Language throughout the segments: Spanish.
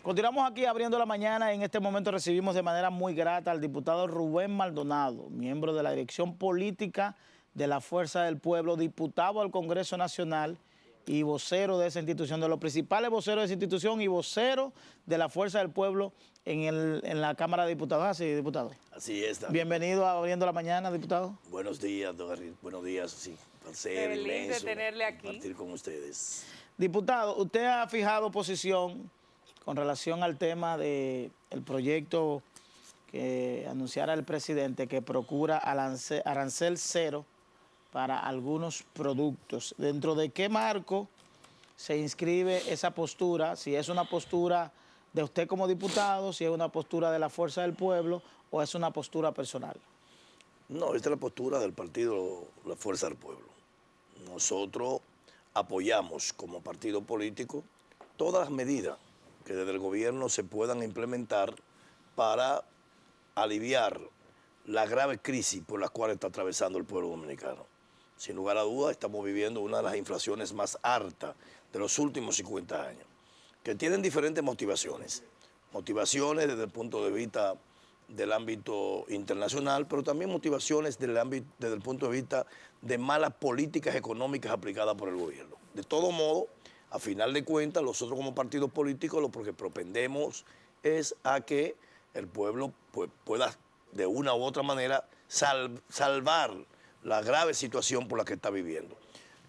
Continuamos aquí abriendo la mañana. En este momento recibimos de manera muy grata al diputado Rubén Maldonado, miembro de la dirección política de la Fuerza del Pueblo, diputado al Congreso Nacional y vocero de esa institución, de los principales voceros de esa institución y vocero de la Fuerza del Pueblo en la Cámara de Diputados. ¿Así, diputado? Así es, David. Bienvenido a Abriendo la Mañana, diputado. Buenos días, don Harry. Buenos días, sí. Placer Feliz inmenso de tenerle aquí. compartir con ustedes. Diputado, usted ha fijado posición con relación al tema del proyecto que anunciara el presidente que procura arancel cero para algunos productos. ¿Dentro de qué marco se inscribe esa postura? Si es una postura de usted como diputado, si es una postura de la Fuerza del Pueblo o es una postura personal. No, esta es la postura del partido La Fuerza del Pueblo. Nosotros apoyamos como partido político todas las medidas que desde el gobierno se puedan implementar para aliviar la grave crisis por la cual está atravesando el pueblo dominicano. Sin lugar a dudas, estamos viviendo una de las inflaciones más altas de los últimos 50 años, que tienen diferentes motivaciones. Motivaciones desde el punto de vista del ámbito internacional, pero también motivaciones desde el punto de vista de malas políticas económicas aplicadas por el gobierno. De todo modo, a final de cuentas, nosotros como partidos políticos lo que propendemos es a que el pueblo pueda de una u otra manera salvar la grave situación por la que está viviendo.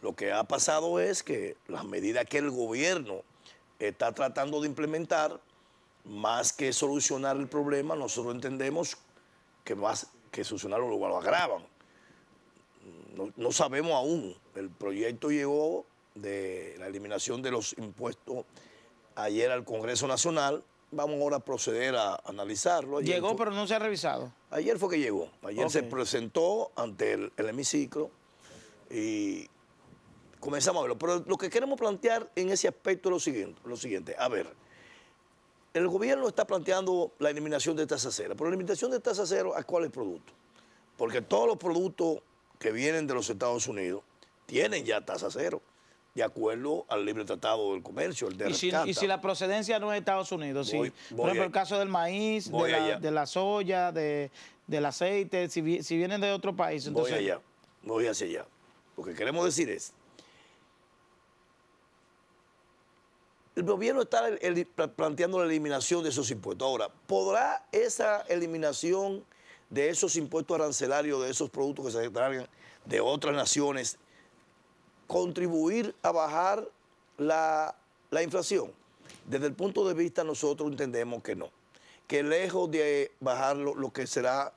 Lo que ha pasado es que las medidas que el gobierno está tratando de implementar, más que solucionar el problema, nosotros entendemos que más que solucionarlo lo agravan. No sabemos aún. El proyecto llegó de la eliminación de los impuestos ayer al Congreso Nacional. Vamos ahora a proceder a analizarlo. Llegó, pero no se ha revisado. Ayer fue que llegó. Ayer se presentó ante el hemiciclo y comenzamos a verlo. Pero lo que queremos plantear en ese aspecto es lo siguiente. A ver, el gobierno está planteando la eliminación de tasa cero. Pero la eliminación de tasa cero, ¿a cuáles productos? Porque todos los productos que vienen de los Estados Unidos tienen ya tasa cero, de acuerdo al libre tratado del comercio, el de rescate. Y si la procedencia no es de Estados Unidos, por ejemplo, el caso del maíz, de la soya, del aceite, si vienen de otro país. Entonces... Voy hacia allá. Lo que queremos decir es, el gobierno está planteando la eliminación de esos impuestos. Ahora, ¿podrá esa eliminación de esos impuestos arancelarios, de esos productos que se traigan de otras naciones, contribuir a bajar la inflación? Desde el punto de vista nosotros entendemos que no, que lejos de bajarlo lo que será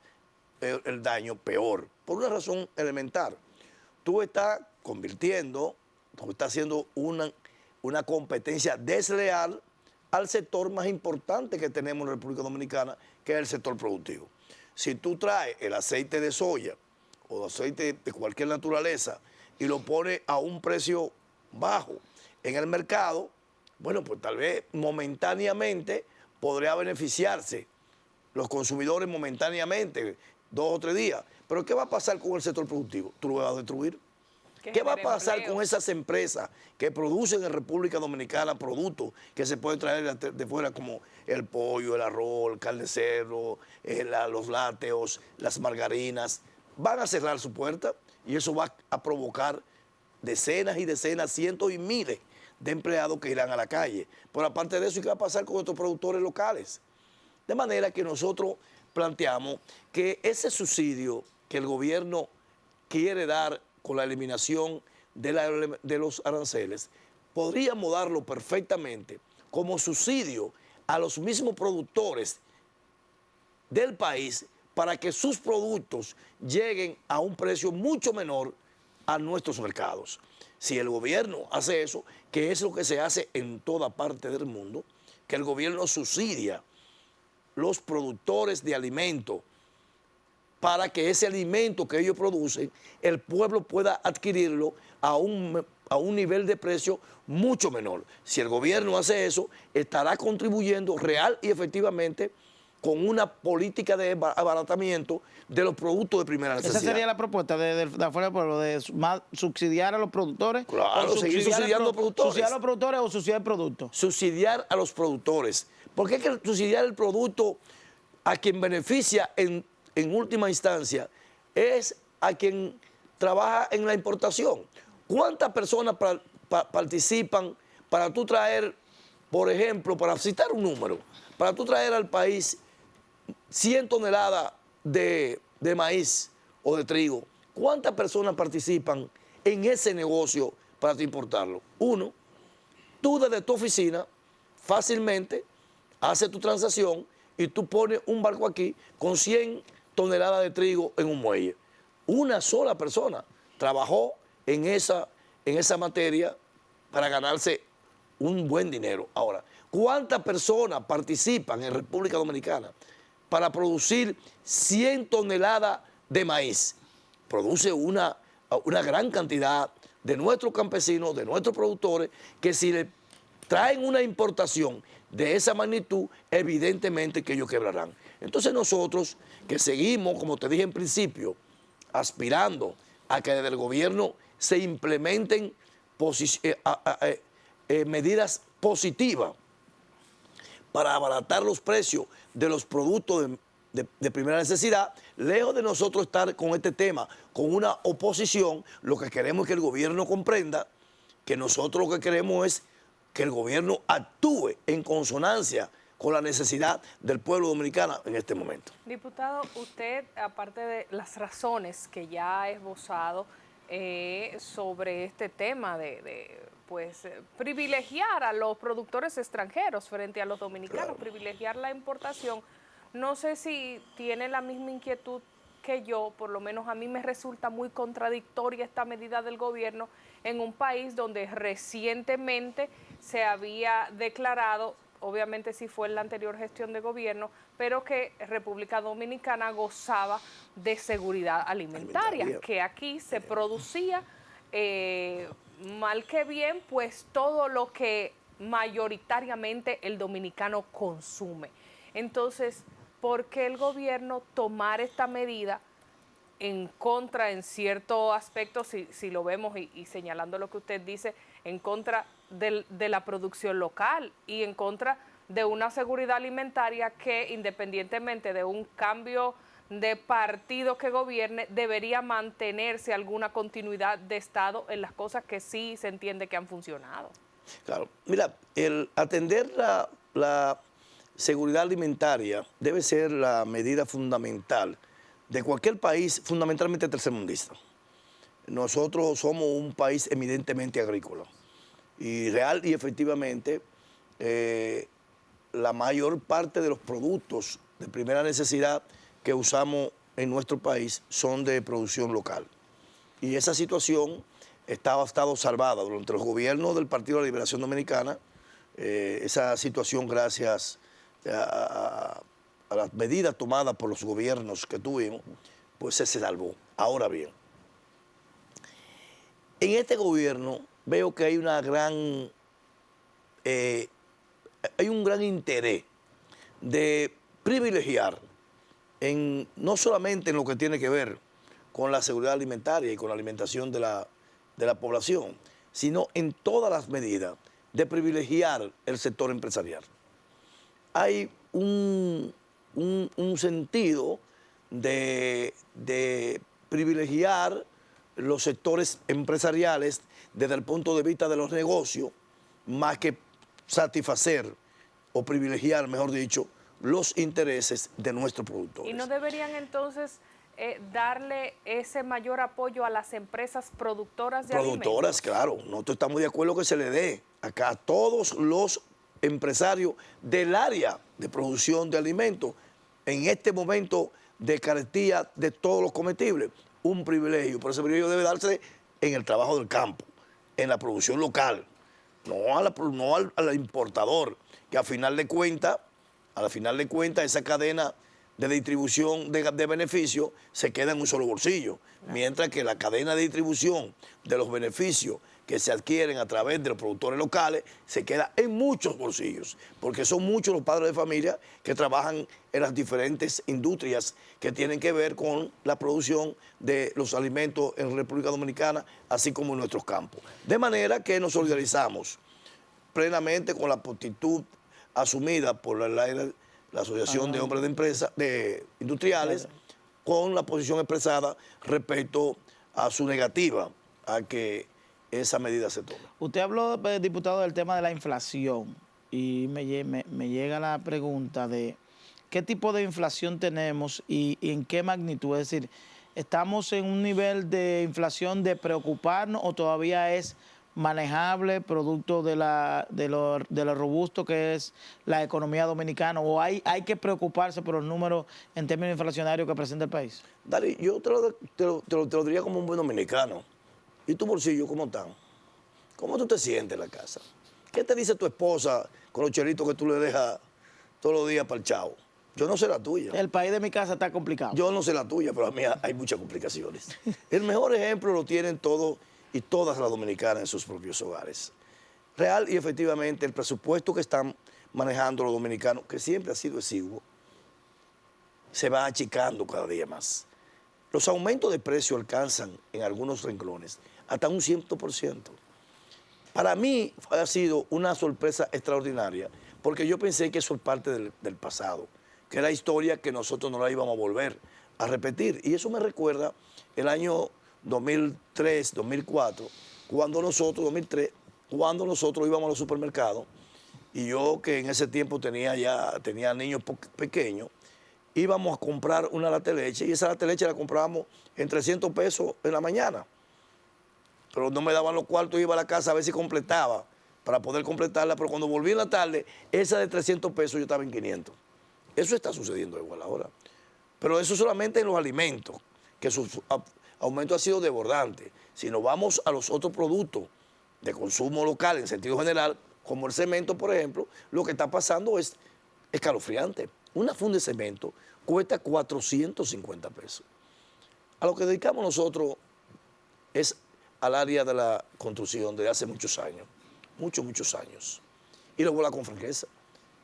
el daño peor, por una razón elemental. Tú estás haciendo una competencia desleal al sector más importante que tenemos en la República Dominicana, que es el sector productivo. Si tú traes el aceite de soya o aceite de cualquier naturaleza y lo pone a un precio bajo en el mercado, bueno, pues tal vez momentáneamente podría beneficiarse los consumidores momentáneamente, 2 o 3 días. Pero ¿qué va a pasar con el sector productivo? ¿Tú lo vas a destruir? ¿Qué va a pasar con esas empresas que producen en República Dominicana productos que se pueden traer de fuera, como el pollo, el arroz, el carne de cerdo, los lácteos, las margarinas? Van a cerrar su puerta y eso va a provocar decenas y decenas, cientos y miles de empleados que irán a la calle. Pero aparte de eso, ¿qué va a pasar con nuestros productores locales? De manera que nosotros planteamos que ese subsidio que el gobierno quiere dar con la eliminación de los aranceles, podríamos darlo perfectamente como subsidio a los mismos productores del país para que sus productos lleguen a un precio mucho menor a nuestros mercados. Si el gobierno hace eso, que es lo que se hace en toda parte del mundo, que el gobierno subsidia los productores de alimentos para que ese alimento que ellos producen, el pueblo pueda adquirirlo a un nivel de precio mucho menor. Si el gobierno hace eso, estará contribuyendo real y efectivamente con una política de abaratamiento de los productos de primera necesidad. ¿Esa sería la propuesta de la Fuerza del Pueblo, de subsidiar a los productores? Claro, seguir subsidiando a los productores. ¿Subsidiar a los productores o subsidiar el producto? Subsidiar a los productores, Porque hay que subsidiar el producto a quien beneficia en última instancia, es a quien trabaja en la importación. ¿Cuántas personas participan para tú traer, por ejemplo, para citar un número, para tú traer al país 100 toneladas de maíz o de trigo? ¿Cuántas personas participan en ese negocio para tú importarlo? Uno, tú desde tu oficina fácilmente haces tu transacción y tú pones un barco aquí con 100 toneladas de trigo en un muelle. Una sola persona trabajó en esa materia para ganarse un buen dinero. Ahora, ¿cuántas personas participan en República Dominicana para producir 100 toneladas de maíz? Produce una gran cantidad de nuestros campesinos, de nuestros productores, que si le traen una importación de esa magnitud, evidentemente que ellos quebrarán. Entonces nosotros que seguimos, como te dije en principio, aspirando a que desde el gobierno se implementen medidas positivas para abaratar los precios de los productos de primera necesidad, lejos de nosotros estar con este tema, con una oposición, lo que queremos es que el gobierno comprenda que nosotros lo que queremos es que el gobierno actúe en consonancia con la necesidad del pueblo dominicano en este momento. Diputado, usted, aparte de las razones que ya ha esbozado sobre este tema de privilegiar a los productores extranjeros frente a los dominicanos, claro, privilegiar la importación, no sé si tiene la misma inquietud que yo, por lo menos a mí me resulta muy contradictoria esta medida del gobierno en un país donde recientemente se había declarado, obviamente sí fue en la anterior gestión de gobierno, pero que República Dominicana gozaba de seguridad alimentaria, que aquí se producía mal que bien, pues todo lo que mayoritariamente el dominicano consume. Entonces, ¿por qué el gobierno tomar esta medida en contra, en cierto aspecto, si lo vemos y señalando lo que usted dice, en contra de la producción local y en contra de una seguridad alimentaria que, independientemente de un cambio de partido que gobierne, debería mantenerse alguna continuidad de Estado en las cosas que sí se entiende que han funcionado? Claro, mira, el atender la seguridad alimentaria debe ser la medida fundamental de cualquier país, fundamentalmente tercermundista. Nosotros somos un país eminentemente agrícola y real y efectivamente la mayor parte de los productos de primera necesidad que usamos en nuestro país son de producción local. Y esa situación ha estado salvada durante los gobiernos del Partido de la Liberación Dominicana. Esa situación, gracias a las medidas tomadas por los gobiernos que tuvimos, pues se salvó. Ahora bien, en este gobierno veo que hay un gran interés de privilegiar no solamente en lo que tiene que ver con la seguridad alimentaria y con la alimentación de la población, sino en todas las medidas de privilegiar el sector empresarial. Hay un sentido de privilegiar los sectores empresariales desde el punto de vista de los negocios, más que satisfacer o privilegiar, mejor dicho, los intereses de nuestros productores. ¿Y no deberían entonces darle ese mayor apoyo a las empresas productoras de alimentos? Productoras, claro. Nosotros estamos de acuerdo que se le dé acá a todos los empresarios del área de producción de alimentos, en este momento de carestía de todos los comestibles, un privilegio. Pero ese privilegio debe darse en el trabajo del campo, en la producción local, no al importador, que a final de cuentas, esa cadena de distribución de beneficios se queda en un solo bolsillo, mientras que la cadena de distribución de los beneficios que se adquieren a través de los productores locales se queda en muchos bolsillos, porque son muchos los padres de familia que trabajan en las diferentes industrias que tienen que ver con la producción de los alimentos en República Dominicana, así como en nuestros campos. De manera que nos solidarizamos plenamente con la actitud asumida por la Asociación de Hombres de Empresas, de Industriales, con la posición expresada respecto a su negativa a que esa medida se tome. Usted habló, diputado, del tema de la inflación y me llega la pregunta de qué tipo de inflación tenemos y en qué magnitud. Es decir, ¿estamos en un nivel de inflación de preocuparnos o todavía es manejable producto de lo robusto que es la economía dominicana? ¿O hay que preocuparse por los números en términos inflacionarios que presenta el país? Dari, yo te lo diría como un buen dominicano. ¿Y tu bolsillo cómo están? ¿Cómo tú te sientes en la casa? ¿Qué te dice tu esposa con los chelitos que tú le dejas todos los días para el chavo? Yo no sé la tuya. El país de mi casa está complicado. Yo no sé la tuya, pero a mí hay muchas complicaciones. El mejor ejemplo lo tienen todos y todas las dominicanas en sus propios hogares. Real y efectivamente el presupuesto que están manejando los dominicanos, que siempre ha sido exiguo, se va achicando cada día más. Los aumentos de precio alcanzan en algunos renglones hasta un 100%. Para mí ha sido una sorpresa extraordinaria, porque yo pensé que eso es parte del pasado, que era historia que nosotros no la íbamos a volver a repetir. Y eso me recuerda el año 2003, 2004, cuando nosotros íbamos a los supermercados, y yo que en ese tiempo tenía niños pequeños, íbamos a comprar una lata de leche y esa lata de leche la comprábamos en 300 pesos en la mañana. Pero no me daban los cuartos, iba a la casa a ver si completaba para poder completarla, pero cuando volví en la tarde, esa de 300 pesos yo estaba en 500. Eso está sucediendo igual ahora. Pero eso solamente en los alimentos, que su aumento ha sido desbordante. Si nos vamos a los otros productos de consumo local en sentido general, como el cemento, por ejemplo, lo que está pasando es escalofriante. Una funda de cemento cuesta 450 pesos. A lo que dedicamos nosotros es al área de la construcción desde hace muchos años, muchos años. Y lo voy a hablar con franqueza.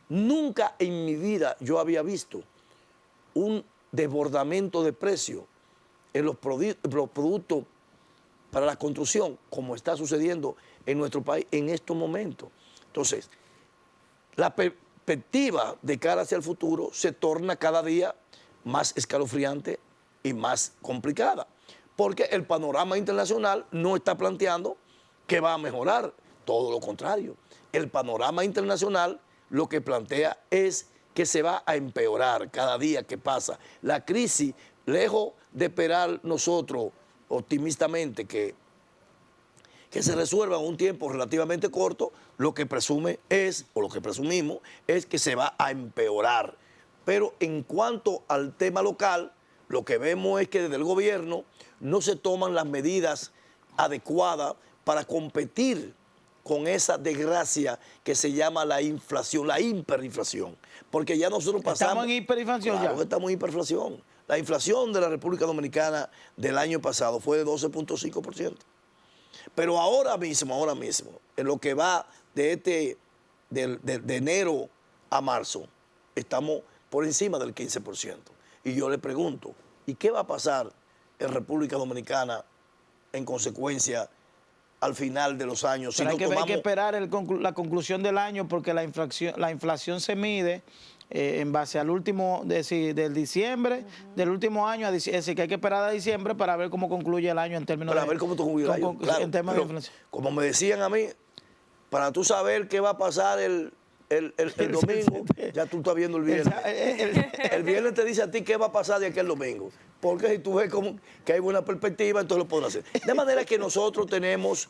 Nunca en mi vida yo había visto un desbordamiento de precio en los productos para la construcción como está sucediendo en nuestro país en estos momentos. Entonces, la perspectiva de cara hacia el futuro se torna cada día más escalofriante y más complicada, porque el panorama internacional no está planteando que va a mejorar, todo lo contrario. El panorama internacional lo que plantea es que se va a empeorar cada día que pasa. La crisis, lejos de esperar nosotros optimistamente que se resuelva en un tiempo relativamente corto, lo que presume es, o lo que presumimos, es que se va a empeorar. Pero en cuanto al tema local, lo que vemos es que desde el gobierno no se toman las medidas adecuadas para competir con esa desgracia que se llama la inflación, la hiperinflación. Porque ya nosotros pasamos... ¿Estamos en hiperinflación claro ya? que estamos en hiperinflación. La inflación de la República Dominicana del año pasado fue de 12.5%. Pero ahora mismo, en lo que va de enero a marzo, estamos por encima del 15%. Y yo le pregunto, ¿y qué va a pasar en República Dominicana en consecuencia al final de los años? Pero Si hay que esperar la conclusión del año porque la inflación se mide en base al último, del diciembre, del último año, es decir, que hay que esperar a diciembre para ver cómo concluye el año en términos para ver cómo concluye el año. Claro, en temas de inflación. Como me decían a mí, para tú saber qué va a pasar el domingo, ya tú estás viendo el viernes. El viernes te dice a ti qué va a pasar de aquel domingo. Porque si tú ves que hay buena perspectiva, entonces lo podrás hacer. De manera que nosotros tenemos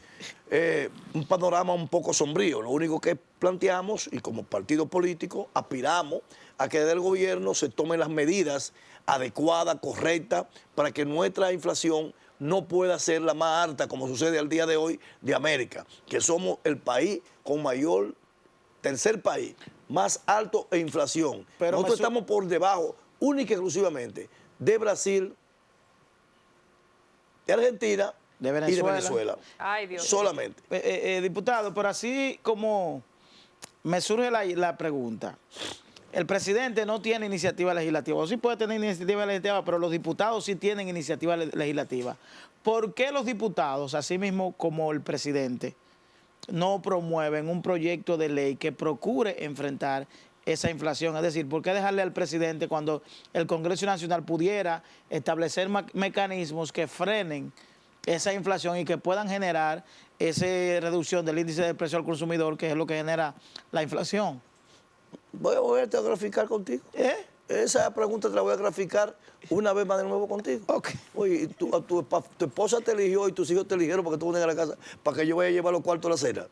un panorama un poco sombrío. Lo único que planteamos, y como partido político, aspiramos a que desde el gobierno se tomen las medidas adecuadas, correctas, para que nuestra inflación no pueda ser la más alta, como sucede al día de hoy, de América, que somos el país con tercer país, más alto en inflación. Pero nosotros estamos por debajo, única y exclusivamente, de Brasil, de Argentina y de Venezuela. Ay, Dios. Solamente. Diputado, pero así como me surge la pregunta. El presidente no tiene iniciativa legislativa, o sí puede tener iniciativa legislativa, pero los diputados sí tienen iniciativa legislativa. ¿Por qué los diputados, así mismo como el presidente, no promueven un proyecto de ley que procure enfrentar esa inflación? Es decir, ¿por qué dejarle al presidente cuando el Congreso Nacional pudiera establecer mecanismos que frenen esa inflación y que puedan generar esa reducción del índice de precio al consumidor, que es lo que genera la inflación? Voy a volverte a graficar contigo. Esa pregunta te la voy a graficar una vez más de nuevo contigo. Okay. Oye, tu esposa te eligió y tus hijos te eligieron para que tú vengas a la casa, para que yo vaya a llevar los cuartos a la cena.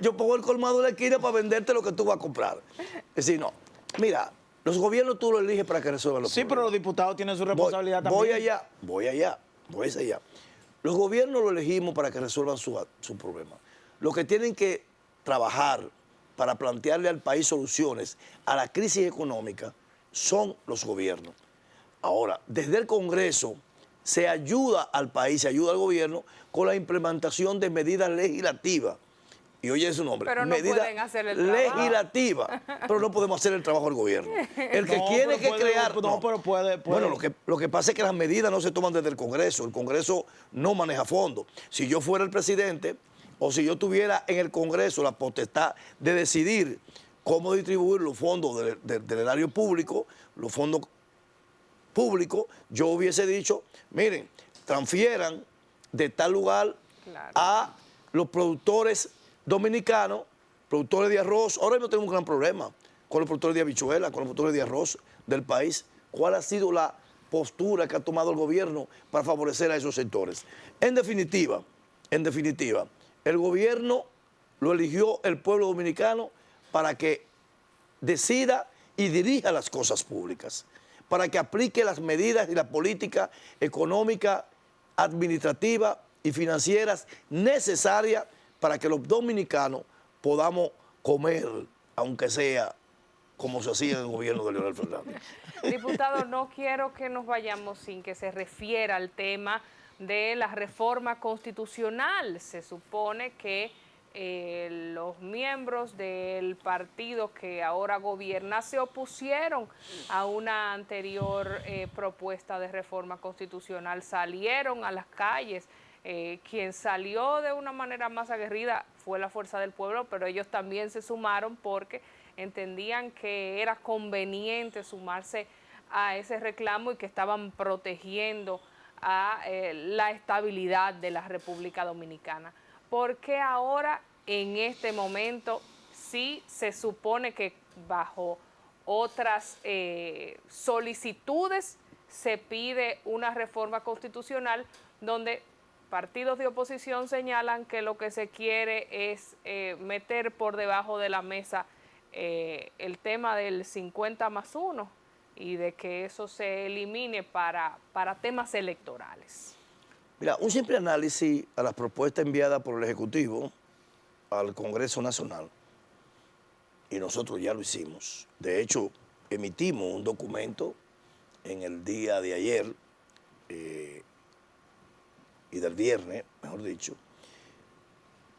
Yo pongo el colmado en la esquina para venderte lo que tú vas a comprar. Es decir, no. Mira, los gobiernos tú los eliges para que resuelvan los problemas. Sí, pero los diputados tienen su responsabilidad también. Voy allá. Los gobiernos los elegimos para que resuelvan su problema. Los que tienen que trabajar para plantearle al país soluciones a la crisis económica son los gobiernos. Ahora, desde el Congreso se ayuda al país, se ayuda al gobierno con la implementación de medidas legislativas. Y oye su nombre, pero no pueden hacer el trabajo. Legislativa, pero no podemos hacer el trabajo del gobierno. El que tiene que crear... No, pero puede. Bueno, lo que pasa es que las medidas no se toman desde el Congreso. El Congreso no maneja fondos. Si yo fuera el presidente o si yo tuviera en el Congreso la potestad de decidir cómo distribuir los fondos del erario público, los fondos públicos, yo hubiese dicho, miren, transfieran de tal lugar a los productores dominicanos, productores de arroz. Ahora mismo tenemos un gran problema con los productores de habichuelas, con los productores de arroz del país. ¿Cuál ha sido la postura que ha tomado el gobierno para favorecer a esos sectores? En definitiva, el gobierno lo eligió el pueblo dominicano para que decida y dirija las cosas públicas, para que aplique las medidas y la política económica, administrativa y financieras necesarias para que los dominicanos podamos comer, aunque sea como se hacía en el gobierno de Leonel Fernández. Diputado, no quiero que nos vayamos sin que se refiera al tema de la reforma constitucional. Se supone que los miembros del partido que ahora gobierna se opusieron a una anterior propuesta de reforma constitucional, salieron a las calles. Quien salió de una manera más aguerrida fue la Fuerza del Pueblo, pero ellos también se sumaron porque entendían que era conveniente sumarse a ese reclamo y que estaban protegiendo a la estabilidad de la República Dominicana. ¿Por qué ahora, en este momento, sí se supone que bajo otras solicitudes se pide una reforma constitucional donde partidos de oposición señalan que lo que se quiere es meter por debajo de la mesa el tema del 50+1 y de que eso se elimine para temas electorales? Mira, un simple análisis a las propuestas enviadas por el Ejecutivo al Congreso Nacional, y nosotros ya lo hicimos. De hecho, emitimos un documento en el día de ayer y del viernes, mejor dicho,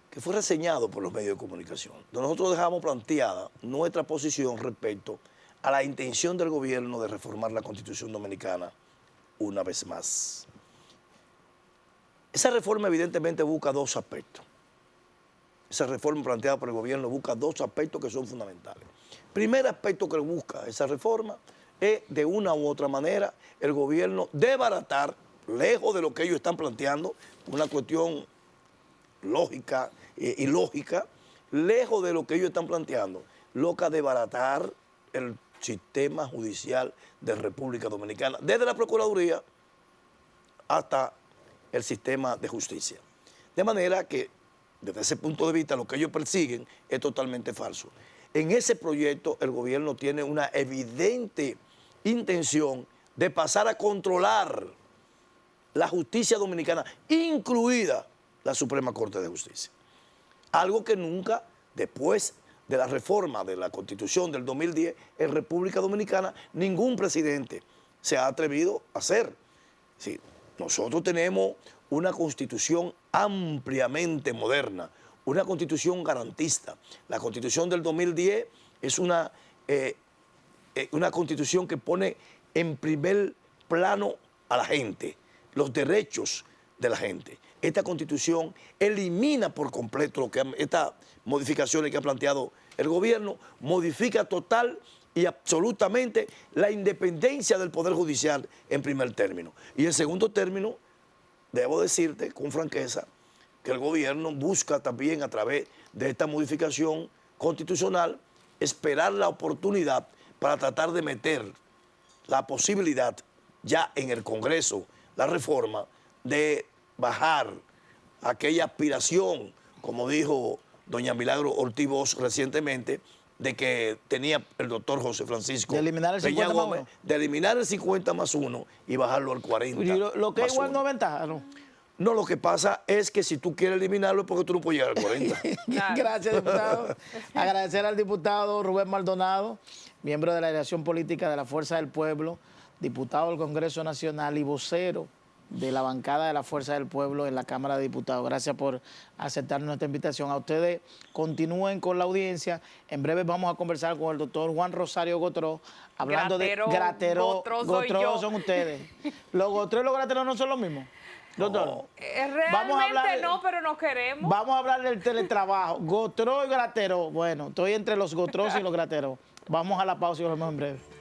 que fue reseñado por los medios de comunicación, donde nosotros dejamos planteada nuestra posición respecto a la intención del gobierno de reformar la Constitución Dominicana una vez más. Esa reforma evidentemente busca dos aspectos. Esa reforma planteada por el gobierno busca dos aspectos que son fundamentales. Primer aspecto que busca esa reforma es, de una u otra manera, el gobierno desbaratar, lejos de lo que ellos están planteando, una cuestión lógica y lógica, lejos de lo que ellos están planteando, loca desbaratar el sistema judicial de República Dominicana, desde la Procuraduría hasta el sistema de justicia. De manera que, desde ese punto de vista, lo que ellos persiguen es totalmente falso. En ese proyecto, el gobierno tiene una evidente intención de pasar a controlar la justicia dominicana, incluida la Suprema Corte de Justicia. Algo que nunca, después de la reforma de la Constitución del 2010, en República Dominicana, ningún presidente se ha atrevido a hacer. Sí, nosotros tenemos una Constitución ampliamente moderna, una Constitución garantista. La Constitución del 2010 es una Constitución que pone en primer plano a la gente, los derechos de la gente. Esta Constitución elimina por completo lo que estas modificaciones que ha planteado el gobierno, modifica total y absolutamente la independencia del Poder Judicial en primer término. Y en segundo término, debo decirte con franqueza que el gobierno busca también a través de esta modificación constitucional esperar la oportunidad para tratar de meter la posibilidad ya en el Congreso, la reforma, de bajar aquella aspiración, como dijo doña Milagro Ortiz Bosch recientemente, de que tenía el doctor José Francisco de eliminar el 50 más 1. De eliminar el 50 más 1 y bajarlo al 40 Y lo que más igual 1. no es ventaja, ¿no? No, lo que pasa es que si tú quieres eliminarlo es porque tú no puedes llegar al 40. Claro. Gracias, diputado. Agradecer al diputado Rubén Maldonado, miembro de la Dirección Política de la Fuerza del Pueblo, diputado del Congreso Nacional y vocero de la bancada de la Fuerza del Pueblo en la Cámara de Diputados. Gracias por aceptar nuestra invitación. A ustedes continúen con la audiencia. En breve vamos a conversar con el doctor Juan Rosario Gotró, hablando Gratero, de Gratero. Gotró soy yo. Son ustedes. Los Gotró y los Grateros no son los mismos. Doctor, No. Realmente no, pero nos queremos. Vamos a hablar del teletrabajo. Gotró y Gratero. Bueno, estoy entre los Gotros y los Grateros. Vamos a la pausa y volvemos en breve.